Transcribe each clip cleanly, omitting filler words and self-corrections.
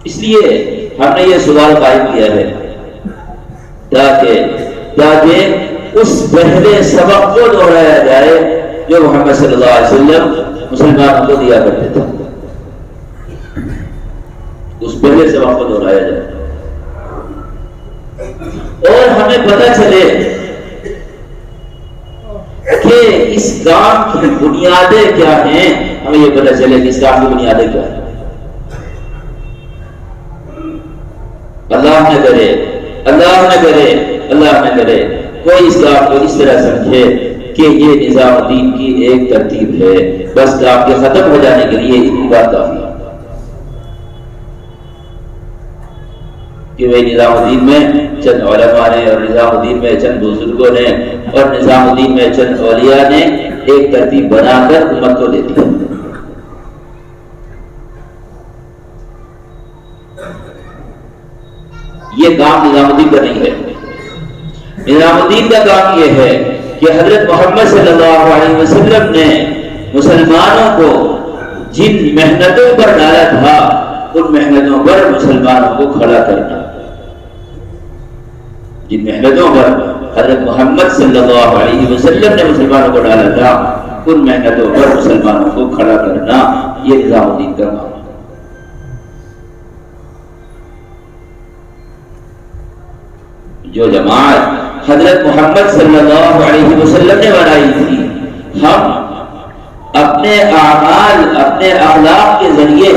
اس لیے ہم نے یہ سوال قائم کیا ہے تاکہ اس پہلے سبق کو دہرایا جائے جو محمد صلی اللہ علیہ وسلم مسلمانوں کو دیا کرتے تھے. اس پہلے سبق کو دہرایا جائے اور ہمیں پتہ چلے کہ اس کام کی بنیادیں کیا ہیں. ہمیں یہ پتہ چلے کہ اس کام کی بنیادیں کیا ہیں. اللہ نہ کرے کوئی اس کام کو اس طرح سمجھے کہ یہ نظام الدین کی ایک ترتیب ہے، بس کام کے ختم ہو جانے کے لیے اتنی بات کافی ہے کہ وہ نظام الدین میں چند علماء نے اور نظام الدین میں چند بزرگوں نے اور نظام الدین میں چند اولیاء نے ایک ترتیب بنا کر امت کو دے دی. یہ کام نظام الدین کا نہیں ہے. نظام الدین کا کام یہ ہے کہ حضرت محمد صلی اللہ علیہ وسلم نے مسلمانوں کو جن محنتوں پر ڈالا تھا ان محنتوں پر مسلمانوں کو کھڑا کرنا. جن محنتوں پر حضرت محمد صلی اللہ علیہ وسلم نے مسلمانوں کو ڈالا تھا ان محنتوں پر مسلمانوں کو کھڑا کرنا یہ نظام الدین کا کام ہے. جو جماعت حضرت محمد صلی اللہ علیہ وسلم نے بنائی تھی، ہم اپنے اعمال اپنے اخلاق کے ذریعے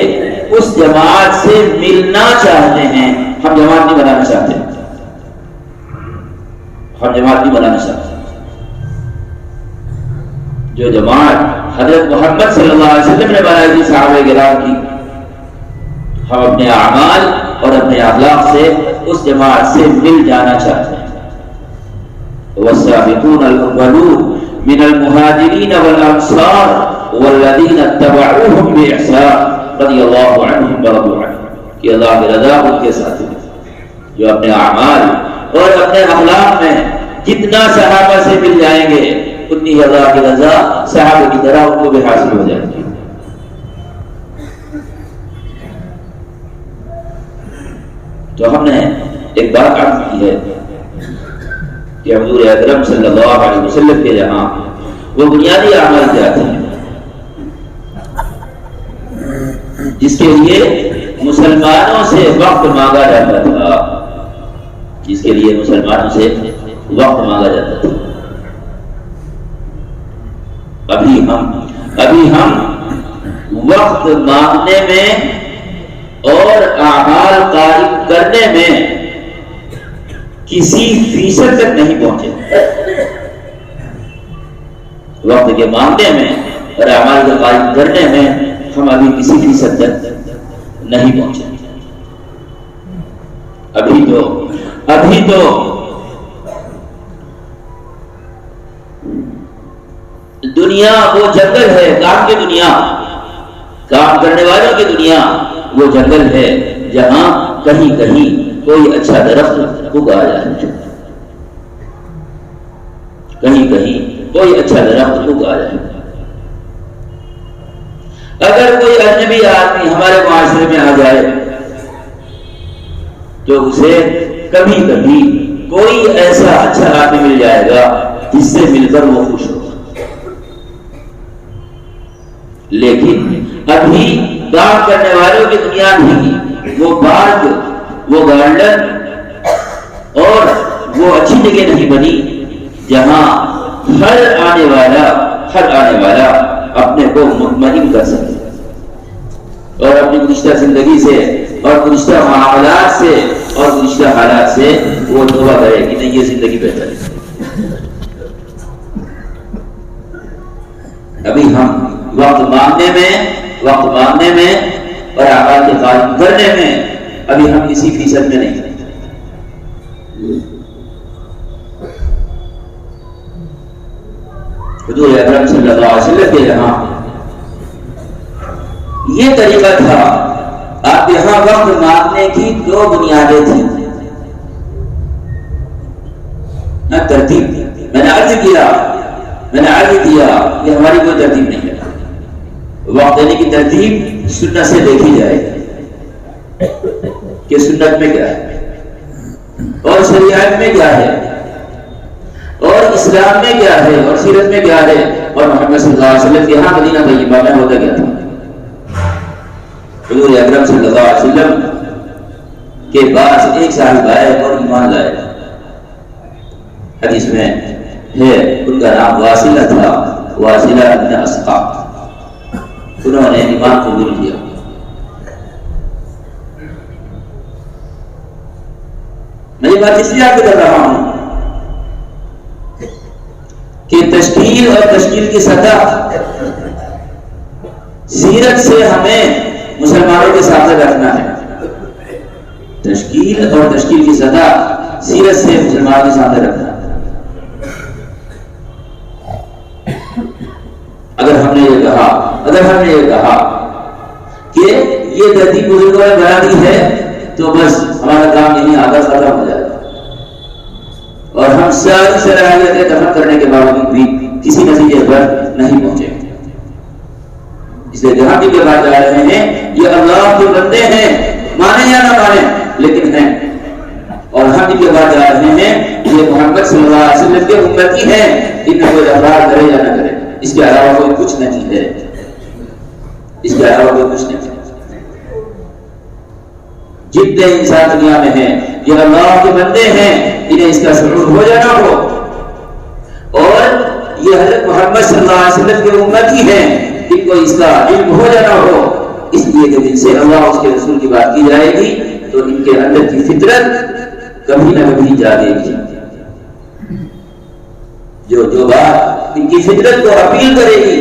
اس جماعت سے ملنا چاہتے ہیں. ہم جماعت نہیں بنانا چاہتے. جو جماعت حضرت محمد صلی اللہ علیہ وسلم نے بنائی تھی صحابہ کرام کی، ہم اپنے اعمال اور اپنے اخلاق سے اس جماعت سے مل جانا چاہتے ہیں. والسابقون الاولون من المهاجرين والانصار والذين اتبعوهم باحسان رضی اللہ عنہم ورضوا عنہ کہ اللہ کی رضا ان کے ساتھ ہے جو اپنے اعمال اور اپنے اخلاق میں جتنا صحابہ سے مل جائیں گے اتنی اللہ کی رضا صحابہ کی طرح ان کو بھی حاصل ہو جائے گی. تو ہم نے ایک بات عرض کی ہے کہ حضور اکرم صلی اللہ علیہ وسلم کے جہاں وہ بنیادی اعمال کیا تھے جس کے لیے مسلمانوں سے وقت مانگا جاتا تھا، جس کے لیے مسلمانوں سے وقت مانگا جاتا تھا. ابھی ہم وقت مانگنے میں اور اعمال قائم کرنے میں کسی فیصد تک نہیں پہنچے. وقت کے مانگنے میں اور اعمال کو قائم کرنے میں ہم ابھی کسی فیصد تک نہیں پہنچے. ابھی تو دنیا وہ جنگل ہے، کام کی دنیا، کام کرنے والوں کی دنیا وہ جنگل ہے جہاں کہیں کوئی اچھا درخت اگا جائے. کوئی اچھا درخت اگا جائے. اگر کوئی اجنبی آدمی ہمارے معاشرے میں آ جائے تو اسے کبھی کوئی ایسا اچھا آدمی مل جائے گا جس سے مل کر وہ خوش ہوگا. لیکن ابھی کام کرنے والوں کی دنیا نہیں، وہ پارک، وہ گارڈن اور وہ اچھی جگہ نہیں بنی جہاں ہر آنے والا اپنے کو مطمئن کر سکے اور اپنی گزشتہ زندگی سے اور گزشتہ معاملات سے اور گزشتہ حالات سے وہ توبہ کرے کہ نہیں یہ زندگی بہتر ہے. ابھی ہم وقت مانگنے میں اور اعمال کے قائم کرنے میں ابھی ہم کسی فیصد میں نہیں. حضور اکرم صلی اللہ علیہ وسلم کے جہاں یہ طریقہ تھا، آپ یہاں وقت مانگنے کی دو بنیادیں تھیں. ترتیب میں نے عرض کیا کہ ہماری کوئی ترتیب نہیں ہے. وقت دینے کی ترتیب سنت سے دیکھی جائے. کہ سنت میں کیا ہے اور شریعت میں کیا ہے اور اسلام میں کیا ہے اور سیرت میں کیا ہے، اور محمد صلی اللہ علیہ وسلم یہاں مدینہ طیبہ میں ہوتا کیا تھا۔ حضور اکرم صلی اللہ علیہ وسلم کے بعد ایک صاحب آئے اور ایمان لائے، حدیث میں ہے ان کا نام واصلہ تھا، واصلہ بن اسقا، انہوں نے ایمان قبول کیا۔ میں یہ بات اس لیے آپ کو کر رہا ہوں کہ تشکیل اور تشکیل کی سطح سیرت سے ہمیں مسلمانوں کے ساتھ رکھنا ہے۔ تشکیل اور تشکیل کی سطح سیرت سے مسلمانوں کے ساتھ رکھنا ہے۔ اگر ہم نے یہ کہا کہ یہ ترتیب بزرگوں نے بنا دی ہے تو بس ہمارا کام یہیں آگے ختم ہو جائے گا، اور ہم ساری صلاحیتیں دفن کرنے کے باوجود بھی کسی نتیجے پر نہیں پہنچے گے۔ اس لیے جہاں بھی بات جا رہے ہیں یہ اللہ کے بندے ہیں، مانے یا نہ مانے لیکن ہیں، اور ہم بھی بات جا رہے ہیں یہ محمد صلی اللہ علیہ وسلم کے امتی ہیں، ان میں کوئی افراد کرے یا نہ کرے، اس کے علاوہ کوئی کچھ نہیں ہے، اس کے علاوہ کوئی کچھ نہیں ہے۔ جتنے انسان دنیا میں ہیں یہ اللہ کے بندے ہیں، انہیں اس کا شعور ہو جانا ہو، اور یہ حضرت محمد صلی اللہ علیہ وسلم کے امتی ہیں، ان کو اس کا علم ہو جانا ہو، اس لیے کہ جن سے اللہ اس کے رسول کی بات کی جائے گی تو ان کے اندر کی فطرت کبھی نہ کبھی جاگے گی، جو بات ان کی فطرت کو اپیل کرے گی